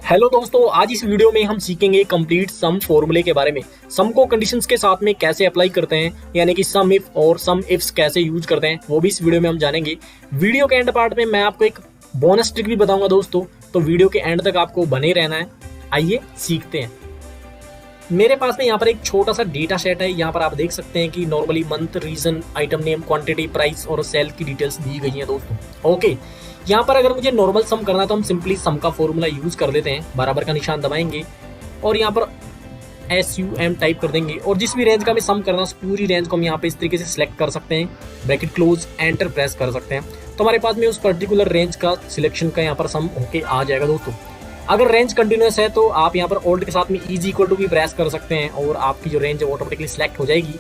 Hello दोस्तों, आज इस वीडियो में हम सीखेंगे कंप्लीट सम फॉर्मूले के बारे में। सम को कंडीशंस के साथ में कैसे अप्लाई करते हैं, यानी कि सम इफ और सम इफ्स कैसे यूज करते हैं, वो भी इस वीडियो में हम जानेंगे। वीडियो के एंड पार्ट में मैं आपको एक बोनस ट्रिक भी बताऊंगा दोस्तों, तो वीडियो के एंड तक आपको बने रहना है। आइए सीखते हैं। मेरे पास में यहाँ पर एक छोटा सा डेटा सेट है। यहाँ पर आप देख सकते हैं कि normally month, region, item name, quantity, price और सेल की डिटेल्स दी गई हैं दोस्तों। ओके, यहाँ पर अगर मुझे नॉर्मल सम करना है तो हम सिंपली सम का फॉर्मूला यूज कर लेते हैं। बराबर का निशान दबाएंगे और यहाँ पर SUM टाइप कर देंगे और जिस भी रेंज का हमें सम करना है उस पूरी रेंज को हम यहाँ पे इस तरीके से सिलेक्ट कर सकते हैं। ब्रैकेट क्लोज, एंटर प्रेस कर सकते हैं तो हमारे पास में उस पर्टिकुलर रेंज का सिलेक्शन का यहाँ पर सम होके आ जाएगा दोस्तों। अगर रेंज कंटिन्यूस है तो आप यहाँ पर ऑल्ट के साथ में इज इक्वल टू भी प्रेस कर सकते हैं और आपकी जो रेंज है ऑटोमेटिकली सिलेक्ट हो जाएगी।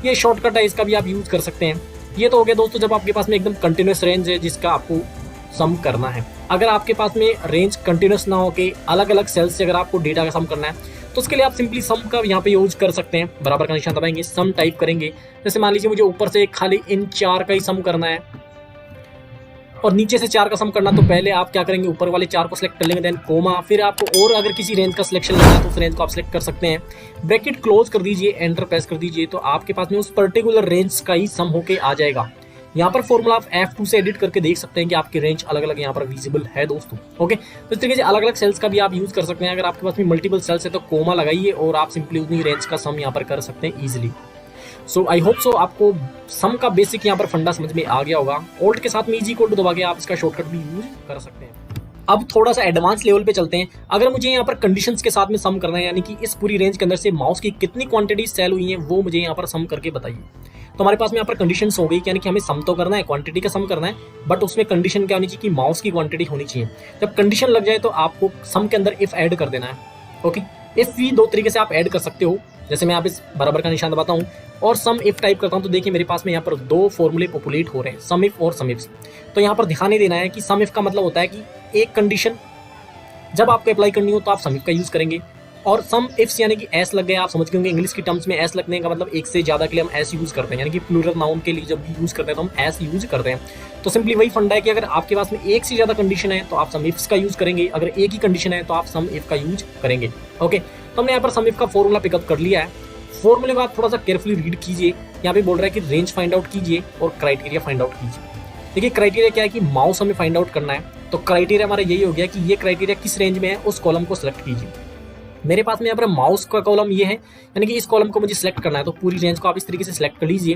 ये शॉर्टकट है, इसका भी आप यूज कर सकते हैं। ये तो हो गया दोस्तों जब आपके पास में एकदम कंटिन्यूस रेंज है जिसका आपको सम करना है। अगर आपके पास में रेंज कंटिन्यूस ना हो के अलग अलग सेल्स से अगर आपको डेटा का सम करना है तो उसके लिए आप सिंपली सम का यहाँ पे यूज कर सकते हैं। बराबर का निशान दबाएंगे, सम टाइप करेंगे। जैसे मान लीजिए मुझे ऊपर से खाली इन 4 का ही सम करना है और नीचे से 4 का सम करना, तो पहले आप क्या करेंगे, ऊपर वाले 4 को सिलेक्ट कर लेंगे, देन कोमा, फिर आपको और अगर किसी रेंज का सिलेक्शन लेना है तो उस रेंज को आप सिलेक्ट कर सकते हैं। ब्रैकेट क्लोज कर दीजिए, एंटर प्रेस कर दीजिए तो आपके पास में उस पर्टिकुलर रेंज का ही सम होके आ जाएगा। यहाँ पर फॉर्मूला आप F2 से एडिट करके देख सकते हैं कि आपकी रेंज अलग अलग यहाँ पर विजिबल है दोस्तों। ओके, तो इस तरीके से अलग अलग सेल्स का भी आप यूज कर सकते हैं। अगर आपके पास में मल्टीपल सेल्स है तो कोमा लगाइए और आप सिंपली उतनी रेंज का सम यहाँ पर कर सकते हैं easily. So I hope so आपको सम का बेसिक यहाँ पर फंडा समझ में आ गया होगा। ऑल्ट के साथ में इजी कोड दबा के आप इसका शॉर्टकट भी यूज कर सकते हैं। अब थोड़ा सा एडवांस लेवल पे चलते हैं। अगर मुझे यहाँ पर कंडीशंस के साथ में सम करना है, यानी कि इस पूरी रेंज के अंदर से माउस की कितनी क्वांटिटी सेल हुई है वो मुझे यहाँ पर सम करके बताइए। तो हमारे पास में यहाँ पर कंडीशंस हो गई, यानी कि हमें सम तो करना है, क्वांटिटी का सम करना है, बट उसमें कंडीशन क्या होनी चाहिए कि माउस की क्वांटिटी होनी चाहिए। जब कंडीशन लग जाए तो आपको सम के अंदर इफ ऐड कर देना है। ओके, इफ भी 2 तरीके से आप ऐड कर सकते हो। जैसे मैं आप इस बराबर का निशान दबाता हूँ और सम इफ टाइप करता हूँ तो देखिए मेरे पास में यहाँ पर 2 फॉर्मूले पॉपुलेट हो रहे हैं, सम इफ और सम इफ। तो यहाँ पर ध्यान देना है कि सम इफ का मतलब होता है कि एक कंडीशन जब आपको अप्लाई करनी हो तो आप सम इफ का यूज करेंगे, और सम इफ्स यानी कि एस लग गए, आप समझ गए होंगे इंग्लिश की टर्म्स में एस लगने का मतलब एक से ज्यादा के लिए हम एस यूज करते हैं, यानी कि प्लूरल नाउन के लिए जब भी यूज करते हैं तो हम एस यूज करते हैं। तो सिंपली वही फंडा है कि अगर आपके पास में एक से ज्यादा कंडीशन है तो आप सम इफ्स का यूज करेंगे, अगर एक ही कंडीशन है तो आप सम इफ का यूज करेंगे। ओके, तो हमने यहाँ पर सम इफ का फॉर्मूला पिकअप कर लिया है। फॉर्मूले को आप थोड़ा सा केयरफुली रीड कीजिए। यहाँ पे बोल रहा है कि रेंज फाइंड आउट कीजिए और क्राइटेरिया फाइंड आउट कीजिए। देखिए क्राइटेरिया क्या है कि माउस हमें फाइंड आउट करना है, तो क्राइटेरिया हमारा यही हो गया कि ये क्राइटेरिया किस रेंज में है उस कॉलम को सिलेक्ट कीजिए। मेरे पास में यहाँ पर माउस का कॉलम ये है, यानी कि इस कॉलम को मुझे सिलेक्ट करना है, तो पूरी रेंज को आप इस तरीके से सिलेक्ट कर लीजिए।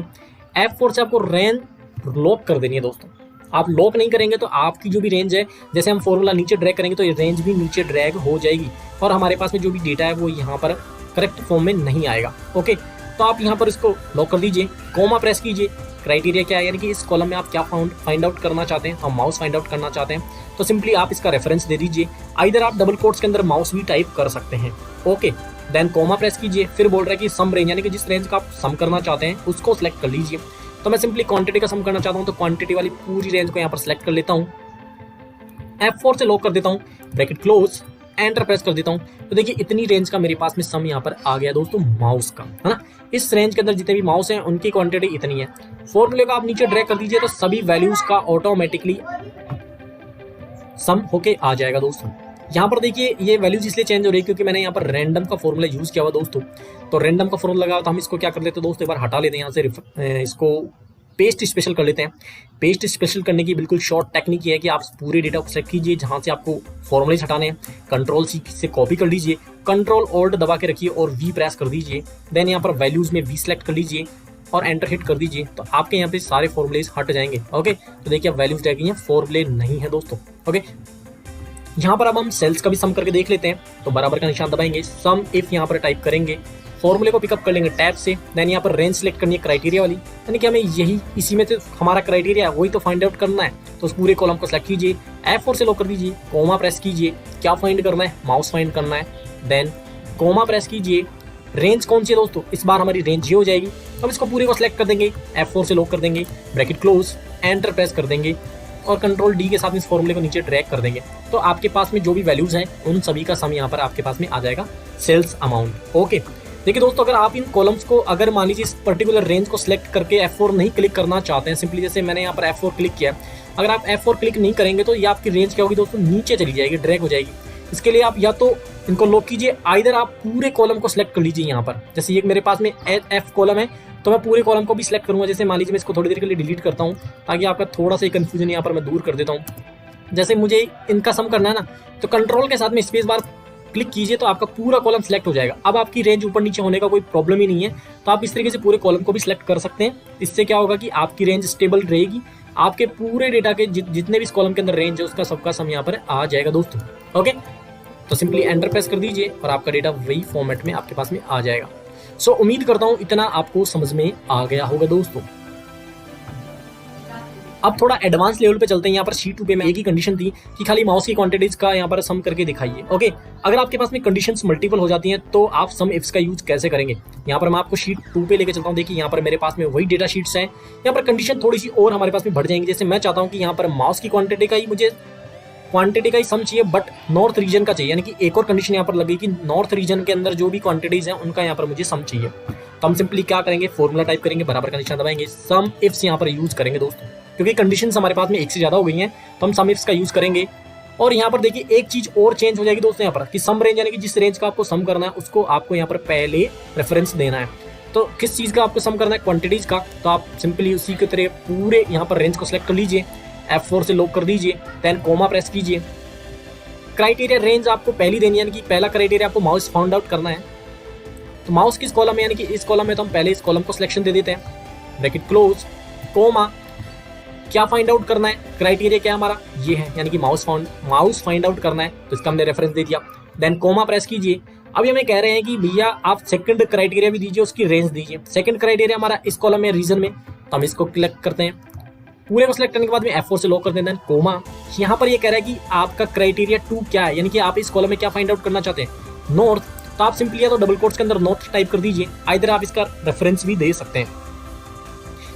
F4 से आपको रेंज लॉक कर देनी है दोस्तों। आप लॉक नहीं करेंगे तो आपकी जो भी रेंज है, जैसे हम फॉर्मूला नीचे ड्रैग करेंगे तो ये रेंज भी नीचे ड्रैग हो जाएगी और हमारे पास में जो भी डेटा है वो यहाँ पर करेक्ट फॉर्म में नहीं आएगा। ओके, तो आप यहाँ पर इसको लॉक कर दीजिए, कोमा प्रेस कीजिए। क्राइटेरिया क्या है, यानी कि इस कॉलम में आप क्या फाइंड आउट करना चाहते हैं, हम माउस फाइंड आउट करना चाहते हैं, तो सिंपली आप इसका रेफरेंस दे दीजिए। आइदर आप डबल कोट्स के अंदर माउस भी टाइप कर सकते हैं। ओके, देन कोमा प्रेस कीजिए, फिर बोल रहा है कि सम रेंज, यानी कि जिस रेंज का आप सम करना चाहते हैं उसको सिलेक्ट कर लीजिए। तो मैं सिंपली क्वांटिटी का सम करना चाहता हूँ तो क्वांटिटी वाली पूरी रेंज को यहाँ पर सिलेक्ट कर लेता हूँ। F4 से लॉक कर देता हूँ, ब्रैकेट क्लोज, एंटर प्रेस कर देता हूँ। तो देखिए इतनी रेंज का मेरे पास में सम यहाँ पर आ गया दोस्तों माउस का, है ना। इस रेंज के अंदर जितने भी माउस हैं उनकी क्वांटिटी इतनी है। फॉर्मूले को आप नीचे ड्रैग कर दीजिए तो सभी वैल्यूज का ऑटोमेटिकली सम होके आ जाएगा दोस्तों। यहाँ पर देखिए ये वैल्यूज इसलिए चेंज हो रही है क्योंकि मैंने यहाँ पर रैंडम का फॉर्मूला यूज किया हुआ दोस्तों। तो रैंडम का फॉर्मूला लगा तो हम इसको क्या कर लेते हैं दोस्तों, एक बार हटा लेते हैं यहाँ से, इसको पेस्ट स्पेशल कर लेते हैं। पेस्ट स्पेशल करने की बिल्कुल शॉर्ट टेक्निक ये है कि आप पूरे डेटा को सेलेक्ट कीजिए जहां से आपको फॉर्मूलेज हटाने हैं, कंट्रोल सी से कॉपी कर लीजिए, कंट्रोल ऑल्ट दबा के रखिए और वी प्रेस कर दीजिए। देन यहाँ पर वैल्यूज में वी सेलेक्ट कर लीजिए और एंटर हिट कर दीजिए तो आपके यहाँ पे सारे फॉर्मूलेज हट जाएंगे। ओके, तो देखिए अब वैल्यूज रह गई हैं, फॉर्मूले नहीं है दोस्तों। ओके, यहाँ पर अब हम सेल्स का भी सम करके देख लेते हैं। तो बराबर का निशान दबाएंगे, सम इफ यहाँ पर टाइप करेंगे, फॉर्मूले को पिकअप कर लेंगे टैब से। देन यहाँ पर रेंज सेलेक्ट करनी है क्राइटेरिया वाली, यानी कि हमें यही इसी में से हमारा क्राइटेरिया है वही तो फाइंड आउट करना है। तो उस पूरे कॉलम को सिलेक्ट कीजिए, F4 से लॉक कर दीजिए, कोमा प्रेस कीजिए, क्या फाइंड करना है, माउस फाइंड करना है। देन कोमा प्रेस कीजिए, रेंज कौन सी है दोस्तों, इस बार हमारी रेंज ये हो जाएगी। हम इसको पूरे को सिलेक्ट कर देंगे, F4 से लॉक कर देंगे, ब्रैकेट क्लोज, एंटर प्रेस कर देंगे और कंट्रोल डी के साथ इस फॉर्मूले को नीचे ड्रैग कर देंगे। तो आपके पास में जो भी वैल्यूज हैं उन सभी का सम यहाँ पर आपके पास में आ जाएगा, सेल्स अमाउंट। ओके, देखिए दोस्तों अगर आप इन कॉलम्स को अगर मान लीजिए इस पर्टिकुलर रेंज को सिलेक्ट करके F4 नहीं क्लिक करना चाहते हैं, सिंपली जैसे मैंने यहाँ पर F4 क्लिक किया, अगर आप F4 क्लिक नहीं करेंगे तो ये आपकी रेंज क्या होगी दोस्तों, नीचे चली जाएगी, ड्रैग हो जाएगी। इसके लिए आप या तो इनको लॉक कीजिए, आइदर आप पूरे कॉलम को सिलेक्ट कर लीजिए यहाँ पर। जैसे ये मेरे पास में एफ कॉलम है तो मैं पूरे कॉलम को भी सिलेक्ट करूंगा। जैसे मान लीजिए मैं इसको थोड़ी देर के लिए डिलीट करता हूँ ताकि आपका थोड़ा सा कंफ्यूजन यहाँ पर मैं दूर कर देता हूँ। जैसे मुझे इनका सम करना है ना, तो कंट्रोल के साथ में स्पेस बार क्लिक कीजिए तो आपका पूरा कॉलम सिलेक्ट हो जाएगा। अब आपकी रेंज ऊपर नीचे होने का कोई प्रॉब्लम ही नहीं है, तो आप इस तरीके से पूरे कॉलम को भी सिलेक्ट कर सकते हैं। इससे क्या होगा कि आपकी रेंज स्टेबल रहेगी, आपके पूरे डेटा के जितने भी इस कॉलम के अंदर रेंज है उसका सबका सम यहाँ पर आ जाएगा दोस्तों। ओके, तो सिंपली एंटर प्रेस कर दीजिए और आपका डेटा वही फॉर्मेट में आपके पास में आ जाएगा। सो उम्मीद करता हूं इतना आपको समझ में आ गया होगा दोस्तों। अब थोड़ा एडवांस लेवल पे चलते हैं। यहाँ पर शीट 2 पे में एक ही कंडीशन थी कि खाली माउस की क्वांटिटीज का यहाँ पर सम करके दिखाइए। ओके, अगर आपके पास में कंडीशंस मल्टीपल हो जाती हैं तो आप सम इफ्स का यूज कैसे करेंगे, यहाँ पर मैं आपको शीट 2 पे लेके चलता हूँ। देखिए यहाँ पर मेरे पास में वही डेटा शीट्स हैं, यहाँ पर कंडीशन थोड़ी सी और हमारे पास में बढ़ जाएंगी। जैसे मैं चाहता हूँ कि यहाँ पर माउस की क्वांटिटी का ही सम चाहिए, बट नॉर्थ रीजन का चाहिए, यानी कि एक और कंडीशन यहाँ पर लगी कि नॉर्थ रीजन के अंदर जो भी क्वांटिटीज हैं उनका यहाँ पर मुझे सम चाहिए। तो हम सिंपली क्या करेंगे, फॉर्मूला टाइप करेंगे, बराबर का निशान दबाएंगे, सम इफ्स यहाँ पर यूज करेंगे दोस्तों, क्योंकि कंडीशंस हमारे पास में एक से ज्यादा हो गई हैं तो हम सम इफ्स का यूज करेंगे। और यहाँ पर देखिए एक चीज और चेंज हो जाएगी दोस्तों, यहाँ पर कि सम रेंज यानी कि जिस रेंज का आपको सम करना है उसको आपको यहाँ पर पहले रेफरेंस देना है। तो किस चीज का आपको सम करना है, क्वांटिटीज का, तो आप सिंपली उसी की तरह पूरे यहाँ पर रेंज को सिलेक्ट कर लीजिए, F4 से लॉक कर दीजिए, देन कोमा प्रेस कीजिए। क्राइटेरिया रेंज आपको पहली देनी है, यानी कि पहला क्राइटेरिया आपको माउस फाउंड आउट करना है। तो माउस किस कॉलम में, यानी कि इस कॉलम में, तो हम पहले इस कॉलम को सिलेक्शन दे देते हैं, ब्रैकेट क्लोज, कोमा। क्या फाइंड आउट करना है, क्राइटेरिया क्या हमारा ये है, यानी कि माउस फाइंड आउट करना है, तो इसका हमने रेफरेंस दे दिया, देन कोमा प्रेस कीजिए। अभी हमें कह रहे हैं कि भैया आप सेकंड क्राइटेरिया भी दीजिए, उसकी रेंज दीजिए। सेकंड क्राइटेरिया हमारा इस कॉलम में रीजन में, तो हम इसको क्लिक करते हैं, पूरे को सिलेक्ट करने के बाद में F4 से लॉक कर देते हैं, कोमा। यहाँ पर ये कह रहा है कि आपका क्राइटेरिया 2 क्या है, यानी कि आप इस कॉलम में क्या फाइंड आउट करना चाहते हैं, नॉर्थ। तो आप सिंपली या तो डबल कोट्स के अंदर नॉर्थ टाइप कर दीजिए, आइदर आप इसका रेफरेंस भी दे सकते हैं।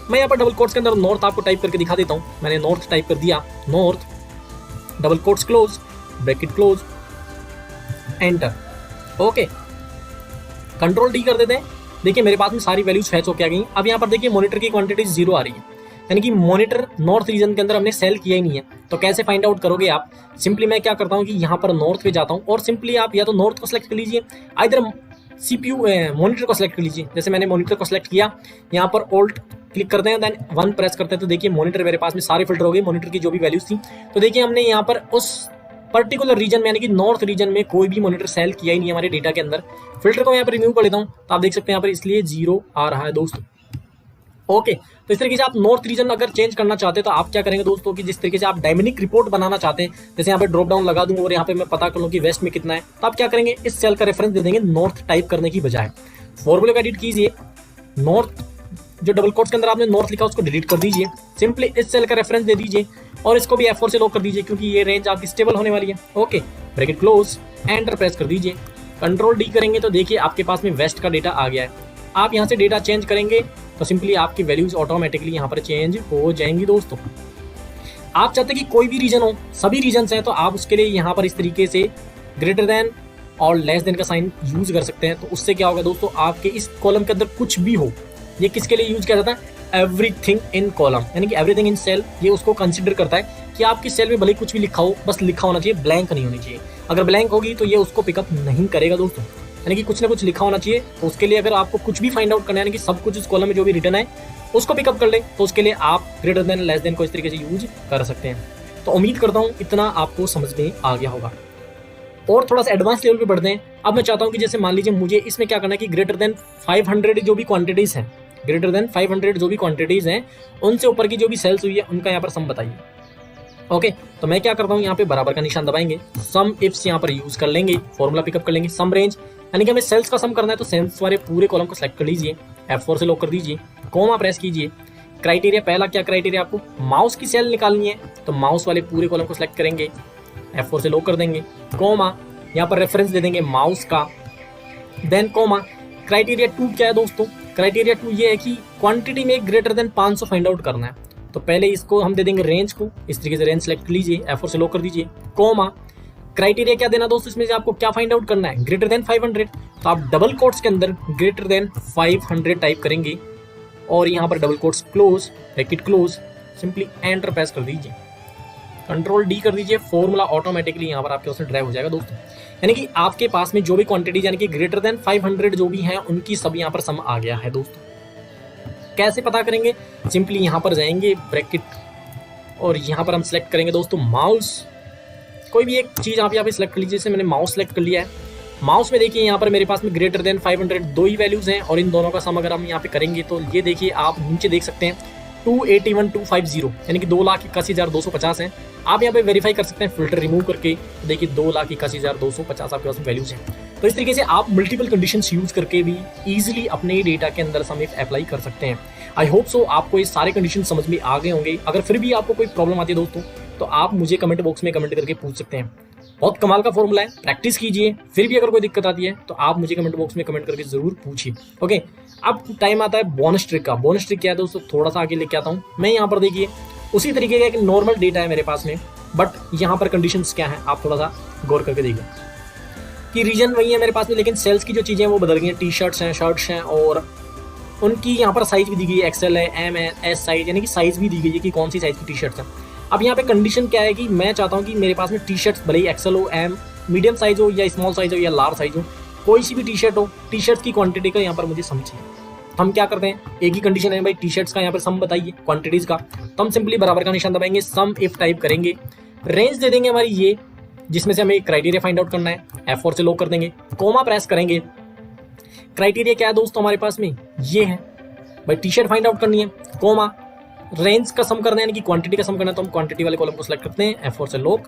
मैं यहाँ पर डबल कोट्स के अंदर नॉर्थ आपको टाइप करके दिखा देता हूँ। मैंने नॉर्थ टाइप कर दिया, north, double quotes close, bracket close, enter. Okay, control D कर देते हैं। देखिए मेरे पास में सारी वैल्यूज फैच होकर आ गई। अब यहाँ पर देखिए मॉनिटर की क्वांटिटी 0 आ रही है, यानी कि मॉनिटर नॉर्थ रीजन के अंदर हमने सेल किया ही नहीं है। तो कैसे फाइंड आउट करोगे आप, सिंपली मैं क्या करता हूँ कि यहाँ पर नॉर्थ पे जाता हूँ और सिंपली आप या तो नॉर्थ को सिलेक्ट कर लीजिए, आइदर CPU मॉनिटर को सिलेक्ट कर लीजिए। जैसे मैंने मॉनिटर को सिलेक्ट किया, यहाँ पर ऑल्ट क्लिक करते हैं, देन 1 प्रेस करते हैं, तो देखिए मॉनिटर मेरे पास में सारे फिल्टर हो गए, मॉनिटर की जो भी वैल्यूज थी। तो देखिए हमने यहाँ पर उस पर्टिकुलर रीजन में, यानी कि नॉर्थ रीजन में कोई भी मॉनिटर सेल किया ही नहीं है हमारे डेटा के अंदर। फिल्टर को यहाँ पर रिमूव कर लेता हूँ, तो आप देख सकते हैं यहाँ पर इसलिए 0 आ रहा है दोस्तों। ओके, तो इस तरीके से आप नॉर्थ रीजन अगर चेंज करना चाहते हैं तो आप क्या करेंगे दोस्तों, कि जिस तरीके से आप डायनेमिक रिपोर्ट बनाना चाहते हैं, जैसे यहाँ पे ड्रॉप डाउन लगा दूं और यहाँ पे मैं पता कर लूं कि वेस्ट में कितना है, तो आप क्या करेंगे, इस सेल का रेफरेंस दे देंगे नॉर्थ टाइप करने की बजाय। फॉर्मूले को एडिट कीजिए, नॉर्थ जो डबल कोट्स के अंदर आपने नॉर्थ लिखा उसको डिलीट कर दीजिए, सिंपली इस सेल का रेफरेंस दे दीजिए और इसको भी F4 से लॉक कर दीजिए, क्योंकि ये रेंज आपकी स्टेबल होने वाली है। Okay, bracket close, enter press कर दीजिए, कंट्रोल डी करेंगे तो देखिए आपके पास में वेस्ट का डेटा आ गया है। आप यहाँ से डेटा चेंज करेंगे तो सिंपली आपकी वैल्यूज ऑटोमेटिकली यहाँ पर चेंज हो जाएंगी दोस्तों। आप चाहते हैं कि कोई भी रीजन हो, सभी रीजन हैं, तो आप उसके लिए यहाँ पर इस तरीके से ग्रेटर देन और लेस देन का साइन यूज कर सकते हैं। तो उससे क्या होगा दोस्तों, आपके इस कॉलम के अंदर कुछ भी हो, ये किसके लिए यूज किया जाता है, एवरीथिंग इन कॉलम, यानी कि एवरीथिंग इन सेल, ये उसको कंसिडर करता है कि आपकी सेल में भले कुछ भी लिखा हो, बस लिखा होना चाहिए, ब्लैंक नहीं होनी चाहिए। अगर ब्लैंक होगी तो ये उसको पिकअप नहीं करेगा दोस्तों, यानी कि कुछ ना कुछ लिखा होना चाहिए। तो उसके लिए अगर आपको कुछ भी फाइंड आउट करना है, यानी कि सब कुछ इस कॉलम में जो भी रिटर्न है उसको पिकअप कर ले, तो उसके लिए आप ग्रेटर देन लेस देन को इस तरीके से यूज कर सकते हैं। तो उम्मीद करता हूँ इतना आपको समझ में आ गया होगा। और थोड़ा सा एडवांस लेवल पे बढ़ते हैं। अब मैं चाहता हूँ कि जैसे मान लीजिए मुझे इसमें क्या करना है कि ग्रेटर देन 500 जो भी क्वांटिटीज हैं, ग्रेटर देन 500 जो भी क्वांटिटीज हैं, उनसे ऊपर की जो भी सेल्स हुई है उनका यहाँ पर सम बताइए। ओके, तो मैं क्या करता हूँ, यहाँ पे बराबर का निशान दबाएंगे, सम इफ्स यहाँ पर यूज कर लेंगे, फॉर्मूला पिकअप कर लेंगे, सम रेंज, यानी कि हमें सेल्स का सम करना है तो सेल्स वाले पूरे कॉलम को सिलेक्ट कर लीजिए, F4 से लॉक कर दीजिए, कोमा प्रेस कीजिए। क्राइटेरिया पहला क्या क्राइटेरिया, आपको माउस की सेल निकालनी है, तो माउस वाले पूरे कॉलम को सिलेक्ट करेंगे, F4 से लॉक कर देंगे, कोमा, यहाँ पर रेफरेंस दे देंगे माउस का, देन कोमा। क्राइटेरिया 2 क्या है दोस्तों, क्राइटेरिया 2 ये है कि क्वांटिटी में ग्रेटर देन 500 फाइंड आउट करना है। तो पहले इसको हम दे देंगे रेंज को, इस तरीके से रेंज सेलेक्ट कर लीजिए, F4 से लॉक कर दीजिए, कोमा। क्राइटेरिया क्या देना दोस्तों, इसमें से आपको क्या फाइंड आउट करना है, ग्रेटर देन 500। तो आप डबल कोट्स के अंदर ग्रेटर देन 500 टाइप करेंगे और यहाँ पर double quotes close, bracket close, simply enter press कर दीजिए। कंट्रोल डी कर दीजिए, फॉर्मूला ऑटोमेटिकली यहाँ पर आपके उसमें ड्राइव हो जाएगा दोस्तों। यानी कि आपके पास में जो भी क्वांटिटीज यानी कि ग्रेटर देन 500 जो भी हैं उनकी सब यहाँ पर सम आ गया है दोस्तों। कैसे पता करेंगे? सिंपली यहाँ पर जाएंगे ब्रैकेट और यहाँ पर हम सेलेक्ट करेंगे दोस्तों माउस। कोई भी एक चीज़ आप यहाँ पे सिलेक्ट कर लीजिए, जैसे मैंने माउस सेलेक्ट कर लिया है। माउस में देखिए यहाँ पर मेरे पास में ग्रेटर देन 500 दो ही वैल्यूज हैं और इन दोनों का सम अगर हम यहाँ पे करेंगे तो ये देखिए आप नीचे देख सकते हैं 281,250 यानी कि 2,81,250 हैं। आप यहाँ पे वेरीफाई कर सकते हैं फिल्टर रिमूव करके, तो देखिए 2,81,250 आपके पास वैल्यूज हैं। तो इस तरीके से आप मल्टीपल कंडीशंस यूज करके भी इजीली अपने डेटा के अंदर सम इफ अप्लाई कर सकते हैं। आई होप सो आपको ये सारे कंडीशन समझ में आ गए होंगे। अगर फिर भी आपको कोई प्रॉब्लम आती है दोस्तों तो आप मुझे कमेंट बॉक्स में कमेंट करके पूछ सकते हैं। बहुत कमाल का फॉर्मूला है, प्रैक्टिस कीजिए। फिर भी अगर कोई दिक्कत आती है तो आप मुझे कमेंट बॉक्स में कमेंट करके जरूर पूछिए। ओके, अब टाइम आता है बोनस ट्रिक का। बोनस ट्रिक क्या है दोस्तों, थोड़ा सा आगे लेके आता हूँ मैं। यहाँ पर देखिए उसी तरीके का एक नॉर्मल डेटा है मेरे पास में, बट यहाँ पर कंडीशंस क्या है आप थोड़ा सा गौर करके देखिए कि रीजन वही है मेरे पास में, लेकिन सेल्स की जो चीज़ें हैं वो बदल गई हैं। टी शर्ट्स हैं, शर्ट्स हैं और उनकी यहाँ पर साइज भी दी गई है, एक्सएल है, एम है, एस साइज, यानी कि साइज भी दी गई है कि कौन सी साइज की टी शर्ट्स हैं। अब यहाँ पे कंडीशन क्या है कि मैं चाहता हूँ कि मेरे पास में टी शर्ट्स भले ही एक्सएल हो, एम मीडियम साइज हो या स्मॉल साइज हो या लार्ज साइज हो, कोई सी भी टी शर्ट हो, टी शर्ट्स की क्वांटिटी का यहाँ पर मुझे समझिए। हम क्या करते हैं, एक ही कंडीशन है भाई, टी शर्ट्स का यहाँ पर सम बताइए क्वांटिटीज का, तो हम सिंपली बराबर का निशान दबाएंगे, सम इफ टाइप करेंगे, रेंज दे देंगे हमारी ये जिसमें से हमें क्राइटेरिया फाइंड आउट करना है, F4 से लॉक कर देंगे, कोमा प्रेस करेंगे। क्राइटेरिया क्या है दोस्तों हमारे पास में, ये है भाई टी शर्ट फाइंड आउट करनी है, कोमा रेंज का सम करना है यानी कि क्वांटिटी का सम करना है, तो हम क्वांटिटी वाले कॉलम को सिलेक्ट करते हैं, F4 से lock,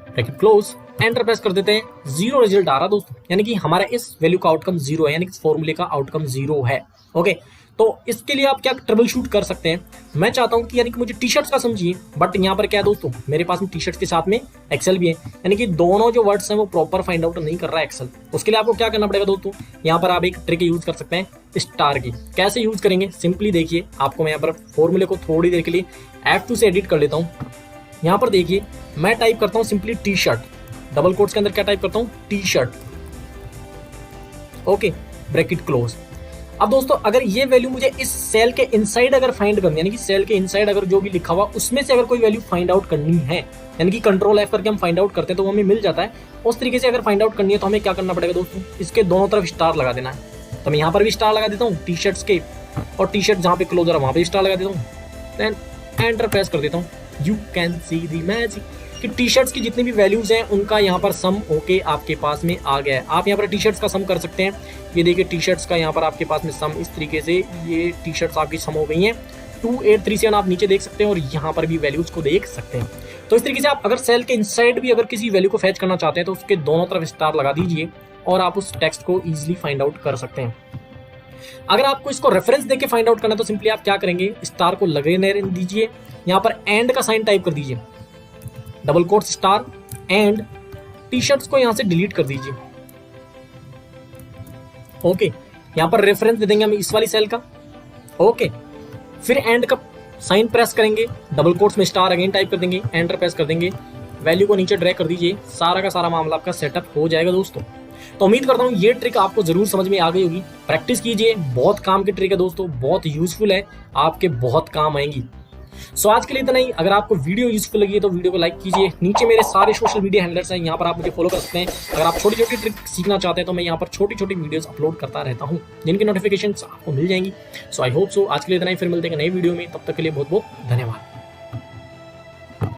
bracket close, enter press कर देते हैं। 0 रिजल्ट आ रहा दोस्तों, यानी कि हमारा इस वैल्यू का आउटकम 0 है, यानी कि फॉर्मूले का आउटकम 0 है। ओके, तो इसके लिए आप क्या ट्रबल शूट कर सकते हैं, मैं चाहता हूं कि यानी कि मुझे टी शर्ट्स का समझिए, बट यहाँ पर क्या है दोस्तों, मेरे पास में टी शर्ट्स के साथ में एक्सेल भी है, यानी कि दोनों जो वर्ड्स हैं वो प्रॉपर फाइंड आउट नहीं कर रहा है एक्सेल। उसके लिए आपको क्या करना पड़ेगा दोस्तों, यहाँ पर आप एक ट्रिक यूज कर सकते हैं स्टार की। कैसे यूज करेंगे, सिंपली देखिए, आपको मैं यहाँ पर फॉर्मूले को थोड़ी देर के लिए F2 से एडिट कर लेता हूँ। यहाँ पर देखिए मैं टाइप करता हूँ simply T shirt, double quotes के अंदर क्या टाइप करता हूँ, T shirt, okay, bracket close. अब दोस्तों अगर ये वैल्यू मुझे इस सेल के इनसाइड अगर फाइंड करनी है, यानी कि सेल के इनसाइड अगर जो भी लिखा हुआ उसमें से अगर कोई वैल्यू फाइंड आउट करनी है, यानी कि कंट्रोल F करके हम फाइंड आउट करते हैं तो वो हमें मिल जाता है। उस तरीके से अगर फाइंड आउट करनी है तो हमें क्या करना पड़ेगा दोस्तों, इसके दोनों तरफ स्टार लगा देना है। तो मैं यहाँ पर भी स्टार लगा देता हूँ टी शर्ट्स के, और टी शर्ट जहाँ पे क्लोजर है वहाँ पे स्टार लगा देता हूँ, देन एंटर प्रेस कर देता हूँ। You can see the magic कि टी शर्ट्स की जितनी भी वैल्यूज हैं उनका यहाँ पर सम होके आपके पास में आ गया है। आप यहाँ पर टी शर्ट्स का सम कर सकते हैं, ये देखिए टी शर्ट्स का यहाँ पर आपके पास में सम इस तरीके से, ये टी शर्ट्स आपकी सम हो गई हैं 2837 आप नीचे देख सकते हैं और यहाँ पर भी वैल्यूज को देख सकते हैं। तो इस तरीके से आप अगर सेल के इनसाइड भी अगर किसी वैल्यू को फैच करना चाहते हैं तो उसके दोनों तरफ स्टार लगा दीजिए और आप उस टेक्स्ट को इजिली फाइंड आउट कर सकते हैं। अगर आपको इसको रेफरेंस देके फाइंड आउट करना है तो सिंपली आप क्या करेंगे, स्टार को लगने दीजिए, यहाँ पर एंड का साइन टाइप कर दीजिए, double quote star and, T shirts को यहां से डिलीट कर दीजिए। ओके, यहां पर रेफरेंस दे देंगे हम इस वाली सेल का, ओके, फिर एंड का साइन प्रेस करेंगे, डबल कोट्स में स्टार अगेन टाइप कर देंगे, एंटर प्रेस कर देंगे, वैल्यू को नीचे ड्रैग कर दीजिए, सारा का सारा मामला आपका सेटअप हो जाएगा दोस्तों। तो उम्मीद करता हूँ ये ट्रिक आपको जरूर समझ में आ गई होगी। प्रैक्टिस कीजिए, बहुत काम की ट्रिक है दोस्तों, बहुत यूजफुल है, आपके बहुत काम आएंगी। सो आज के लिए इतना ही। अगर आपको वीडियो यूजफुल लगी है तो वीडियो को लाइक कीजिए। नीचे मेरे सारे सोशल मीडिया हैंडलर्स हैं, यहाँ पर आप मुझे फॉलो कर सकते हैं। अगर आप छोटी छोटी ट्रिक सीखना चाहते हैं तो मैं यहाँ पर छोटी छोटी वीडियोस अपलोड करता रहता हूँ, जिनकी नोटिफिकेशंस आपको मिल जाएंगी। सो आई होप सो आज के लिए इतना ही, फिर मिलते हैं नई वीडियो में, तब तक के लिए बहुत बहुत धन्यवाद।